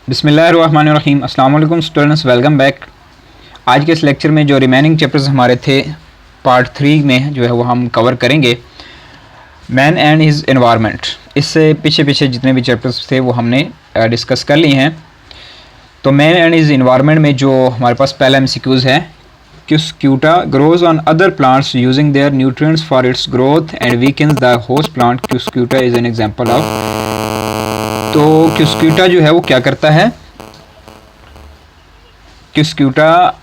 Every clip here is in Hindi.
बिस्मिल्लाहिर्रहमानिर्रहीम। अस्सलाम वालेकुम स्टूडेंट्स, वेलकम बैक। आज के इस लेक्चर में जो रिमेनिंग चैप्टर्स हमारे थे पार्ट 3 में जो है वो हम कवर करेंगे मैन एंड हिज एनवायरनमेंट। इससे पीछे जितने भी चैप्टर्स थे वो हमने डिस्कस कर लिए हैं। तो मैन एंड हिज एनवायरनमेंट में जो हमारे पास पहला एमसीक्यूज़ है, cuscuta grows on other plants using their nutrients for its growth and weakens the host plant. Cuscuta is an example of. तो क्यूस्क्यूटा जो है वो क्या करता है, क्यूस्क्यूटा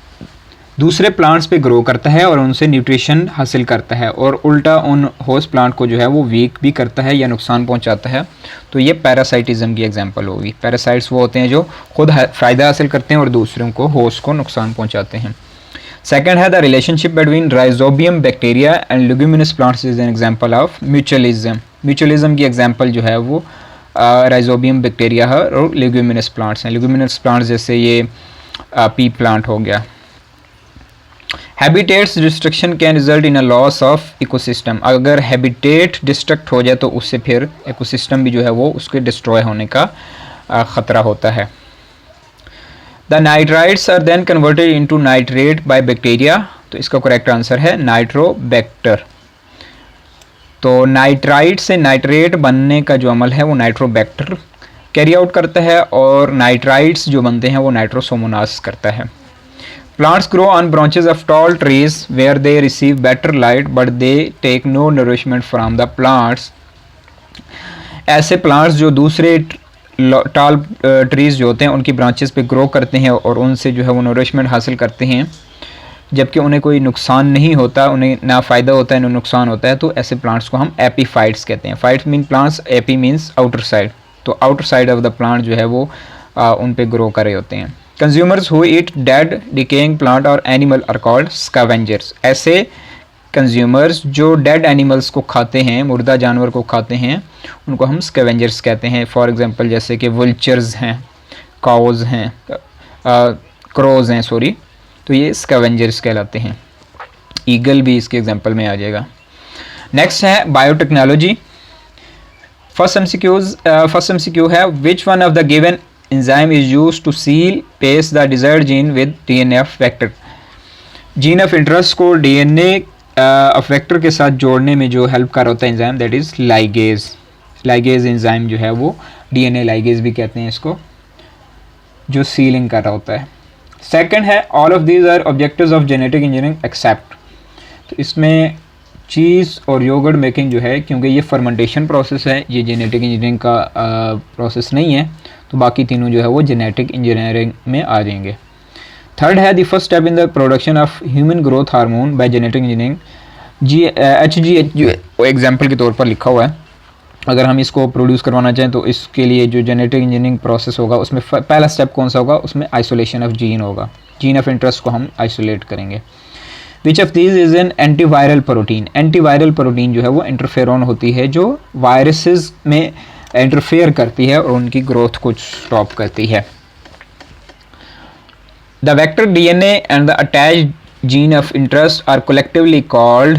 दूसरे प्लांट्स पे ग्रो करता है और उनसे न्यूट्रिशन हासिल करता है, और उल्टा उन होस्ट प्लांट को जो है वो वीक भी करता है या नुकसान पहुंचाता है। तो ये पैरासाइटिज्म की एग्जांपल होगी। पैरासाइट्स वो होते हैं जो खुद फ़ायदा हासिल करते हैं और दूसरों को, होस्ट को नुकसान पहुँचाते हैं। सेकेंड है the relationship between rhizobium bacteria and leguminous plants is an example of mutualism. Mutualism की एग्जांपल जो है वो राइजोबियम बैक्टीरिया है और लेग्यूमिनस प्लांट्स हैं। लेग्यूमिनस प्लांट्स जैसे ये पी प्लांट हो गया। Habitats destruction can result in a loss of ecosystem. अगर हैबिटेट डिस्ट्रक्ट हो जाए तो उससे फिर इकोसिस्टम भी जो है वो उसके डिस्ट्रॉय होने का ख़तरा होता है। The nitrites are then converted into nitrate by bacteria. तो इसका करेक्ट आंसर है नाइट्रोबैक्टर। तो नाइट्राइट से नाइट्रेट बनने का जो अमल है वो नाइट्रोबैक्टर कैरी आउट करता है, और नाइट्राइट्स जो बनते हैं वो नाइट्रोसोमोनास करता है। Plants grow on branches of tall trees where they receive better light but they take no nourishment from the plants. ऐसे प्लांट्स जो दूसरे टॉल ट्रीज जो होते हैं उनकी ब्रांचेस पे ग्रो करते हैं और उनसे जो है वो नरिशमेंट हासिल करते हैं, जबकि उन्हें कोई नुकसान नहीं होता, उन्हें ना फ़ायदा होता है ना नुकसान होता है। तो ऐसे प्लांट्स को हम एपीफाइट्स कहते हैं। Phytes mean plants, epi means outer side. तो outer side of the plant जो है वो उन पे ग्रो कर रहे होते हैं। Consumers who eat dead decaying plant और एनिमल आर कॉल्ड स्कैवेंजर्स। ऐसे कंज्यूमर्स जो डेड एनिमल्स को खाते हैं, मुर्दा जानवर को खाते हैं, उनको हम स्कैवेंजर्स कहते हैं। फॉर एग्जांपल जैसे कि वल्चर्स हैं, काउज हैं, क्रोज हैं, सॉरी, तो ये स्कैवेंजर्स कहलाते हैं। ईगल भी इसके एग्जांपल में आ जाएगा। नेक्स्ट है बायोटेक्नोलॉजी। फर्स्ट एमसीक्यू है which one of the given enzyme is used to seal paste the desired gene with DNA of vector. Gene of interest को डीएनए ऑफ वेक्टर के साथ जोड़ने में जो हेल्प कर होता है enzyme, that is ligase. Ligase enzyme जो है वो डीएनए लाइगेज भी कहते हैं इसको, जो सीलिंग कर रहा होता है। सेकेंड है all of these are objectives of genetic engineering except. तो इसमें चीज़ और योगर्ट मेकिंग जो है, क्योंकि ये फर्मेंटेशन प्रोसेस है, ये जेनेटिक इंजीनियरिंग का प्रोसेस नहीं है, तो बाकी तीनों जो है वो जेनेटिक इंजीनियरिंग में आ जाएंगे। थर्ड है the first step in the production of human growth hormone bye genetic engineering. HGH जो एग्जाम्पल के तौर पर लिखा हुआ है, अगर हम इसको प्रोड्यूस करवाना चाहें तो इसके लिए जो जेनेटिक इंजीनियरिंग प्रोसेस होगा उसमें पहला स्टेप कौन सा होगा, उसमें आइसोलेशन ऑफ जीन होगा। जीन ऑफ इंटरेस्ट को हम आइसोलेट करेंगे। Which of these is an antiviral protein. Antiviral protein जो है वो इंटरफेरॉन होती है, जो वायरसेस में इंटरफेयर करती है और उनकी ग्रोथ को स्टॉप करती है। The vector DNA and the attached gene of interest are collectively called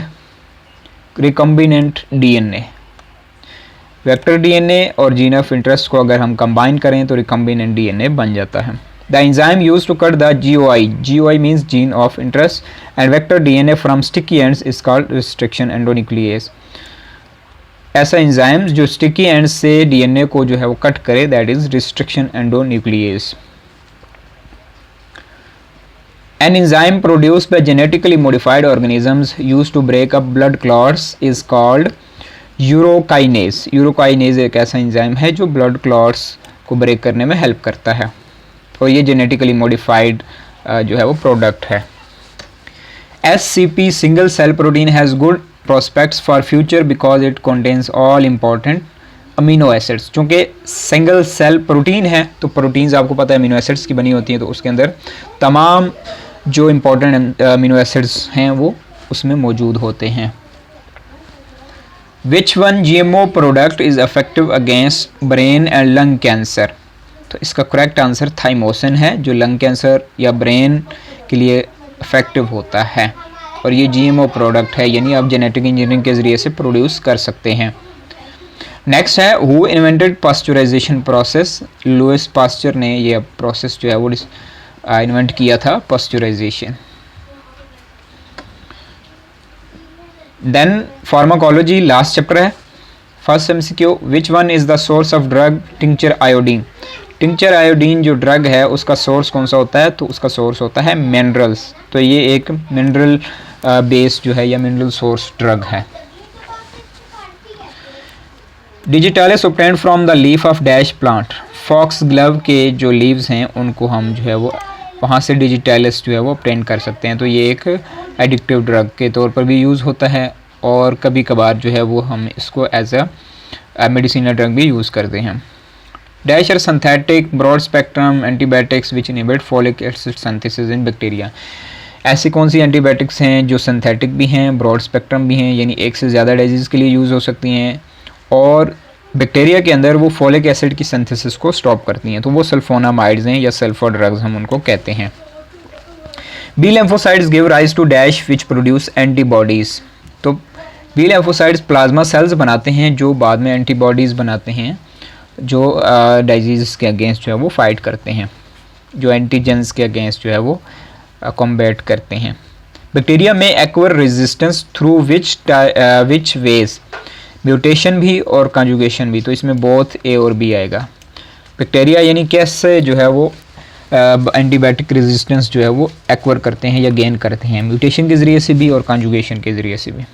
recombinant DNA. Vector DNA और जीन ऑफ इंटरेस्ट को अगर हम कंबाइन करें तो रिकम्बिनेंट डीएनए बन जाता है। The enzyme used to cut the GOI means gene of interest and vector DNA from sticky ends is called restriction endonuclease. ऐसा एंजाइम जो स्टिकी एंड से डीएनए को जो है वो कट करे, that is restriction endonuclease. An enzyme produced by genetically modified organisms used to break up blood clots is called urokinase. Urokinase एक ऐसा एंजाइम है जो ब्लड क्लॉट्स को ब्रेक करने में हेल्प करता है, और ये जेनेटिकली मॉडिफाइड जो है वो प्रोडक्ट है। SCP single cell protein has good prospects for future because it contains all important amino acids. चूँकि सिंगल सेल प्रोटीन है तो प्रोटीन्स आपको पता है अमीनो एसिड्स की बनी होती हैं, तो उसके अंदर तमाम जो इम्पोर्टेंट अमीनो एसिड्स हैं वो उसमें मौजूद होते हैं। Which one GMO product is affective against brain and lung cancer. तो इसका करेक्ट आंसर थाइमोसिन है, जो लंग कैंसर या ब्रेन के लिए इफेक्टिव होता है, और ये GMO प्रोडक्ट है, यानी आप जेनेटिक इंजीनियरिंग के ज़रिए से प्रोड्यूस कर सकते हैं। नेक्स्ट है who invented pasteurization process. Louis Pasteur ने ये प्रोसेस जो है वो इन्वेंट किया था, pasteurization. Then pharmacology last chapter है। First MCQ, which one is the source of drug tincture iodine. Tincture iodine जो ड्रग है उसका सोर्स कौन सा होता है, तो उसका सोर्स होता है मिनरल्स। तो ये एक मिनरल बेस्ड जो है या मिनरल सोर्स ड्रग है। Digitalis obtained from the leaf of dash plant. Foxglove के जो लीव्स हैं उनको हम जो है वो वहाँ से डिजिटालिस जो है वो ऑब्टेन कर सकते हैं। तो ये एक एडिक्टिव ड्रग के तौर पर भी यूज़ होता है और कभी कभार जो है वो हम इसको एज अ मेडिसिनल ड्रग भी यूज़ करते हैं। Dash are synthetic broad spectrum antibiotics which inhibit folic acid synthesis in bacteria. ऐसी कौन सी एंटीबायोटिक्स हैं जो सिंथेटिक भी हैं, ब्रॉड स्पेक्ट्रम भी हैं, यानी एक से ज़्यादा डिजीज़ के लिए यूज़ हो सकती हैं और बैक्टीरिया के अंदर वो फॉलिक एसिड की सिंथेसिस को स्टॉप करती हैं। तो वो सल्फोनामाइड्स हैं या सल्फर ड्रग्स हम उनको कहते हैं। B lymphocytes give rise to dash which produce antibodies. तो बी लिम्फोसाइट्स प्लाज्मा सेल्स बनाते हैं जो बाद में एंटीबॉडीज़ बनाते हैं जो डिजीज़ के अगेंस्ट जो है वो फाइट करते हैं, जो एंटीजेंस के अगेंस्ट जो है वो कॉम्बैट करते हैं। बैक्टीरिया में acquire resistance through which ways, mutation भी और कंजुगेशन भी। तो इसमें बोथ ए और बी आएगा। बैक्टीरिया यानी कैसे जो है वो एंटीबायोटिक रेजिस्टेंस जो है वो एक्वायर करते हैं या गेन करते हैं, म्यूटेशन के ज़रिए से भी और कंजुगेशन के ज़रिए से भी।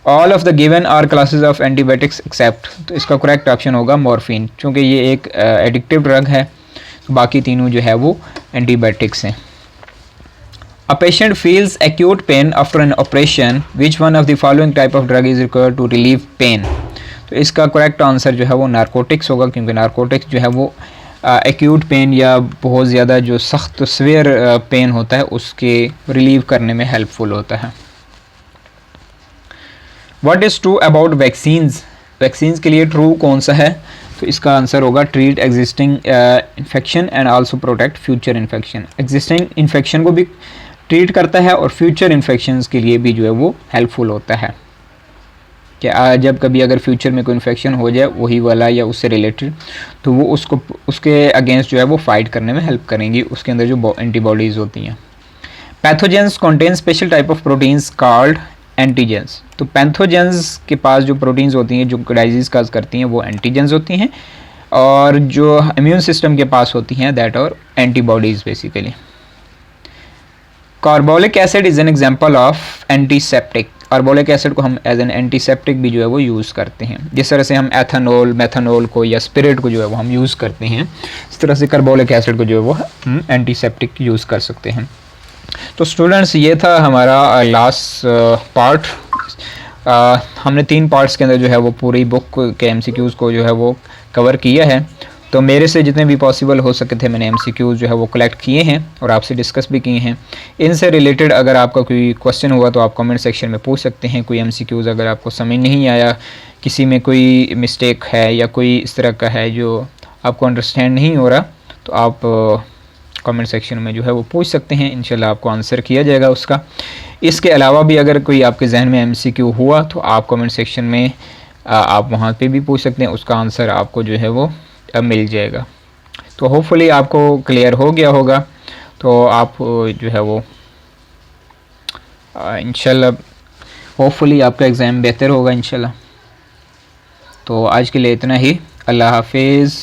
All of the given are classes of antibiotics except. तो इसका करेक्ट ऑप्शन होगा मॉर्फिन, क्योंकि ये एक एडिक्टिव ड्रग है। तो बाकी तीनों जो है वो एंटीबायोटिक्स हैं। A patient feels acute pain after an operation. Which one of the following type of drug is required to relieve pain? तो इसका करेक्ट आंसर जो है वो नारकोटिक्स होगा, क्योंकि नारकोटिक्स जो है वो एक्यूट पेन या बहुत ज़्यादा जो सख्त स्वेयर पेन होता है उसके रिलीव करने में हेल्पफुल होता है। What is true about vaccines? Vaccines के लिए ट्रू कौन सा है, तो इसका आंसर होगा treat existing infection and also protect future infection. Existing infection को भी ट्रीट करता है और फ्यूचर इन्फेक्शंस के लिए भी जो है वो हेल्पफुल होता है कि जब कभी अगर फ्यूचर में कोई इन्फेक्शन हो जाए वही वाला या उससे रिलेटेड, तो वो उसके अगेंस्ट जो है वो फाइट करने में हेल्प करेंगी, उसके अंदर जो एंटीबॉडीज़ होती हैं। Pathogens contain special type of proteins called antigens. तो पैथोजेंस के पास जो प्रोटीन्स होती हैं जो डिजीज़ काज करती हैं वो एंटीजेंस होती हैं, और जो इम्यून सिस्टम के पास होती हैं दैट और antibodies basically. Carbolic acid is an example of antiseptic. Carbolic acid को हम एज एन एंटीसेप्टिक भी जो है वो यूज़ करते हैं। जिस तरह से हम एथेनॉल, मेथनॉल को या स्पिरिट को जो है वो हम यूज़ करते हैं, इस तरह से कार्बोलिक एसिड को जो है वो हम एंटीसेप्टिक यूज़ कर सकते हैं। तो स्टूडेंट्स ये था हमारा लास्ट पार्ट। हमने 3 पार्ट्स के अंदर जो है वो पूरी बुक के एमसीक्यूज़ को जो है वो कवर किया है। तो मेरे से जितने भी पॉसिबल हो सके थे मैंने एमसीक्यूज़ जो है वो कलेक्ट किए हैं और आपसे डिस्कस भी किए हैं। इनसे रिलेटेड अगर आपका कोई क्वेश्चन हुआ तो आप कमेंट सेक्शन में पूछ सकते हैं। कोई एमसीक्यूज़ अगर आपको समझ नहीं आया, किसी में कोई मिस्टेक है या कोई इस तरह का है जो आपको अंडरस्टैंड नहीं हो रहा, तो आप कमेंट सेक्शन में जो है वो पूछ सकते हैं। इंशाल्लाह आपको आंसर किया जाएगा उसका। इसके अलावा भी अगर कोई आपके जहन में एमसीक्यू हुआ तो आप कमेंट सेक्शन में आप वहाँ पे भी पूछ सकते हैं, उसका आंसर आपको जो है वो मिल जाएगा। तो होपफुली आपको क्लियर हो गया होगा। तो आप जो है वो इंशाल्लाह होपफुली आपका एग्ज़ाम बेहतर होगा इंशाल्लाह। तो आज के लिए इतना ही। अल्लाह हाफिज़।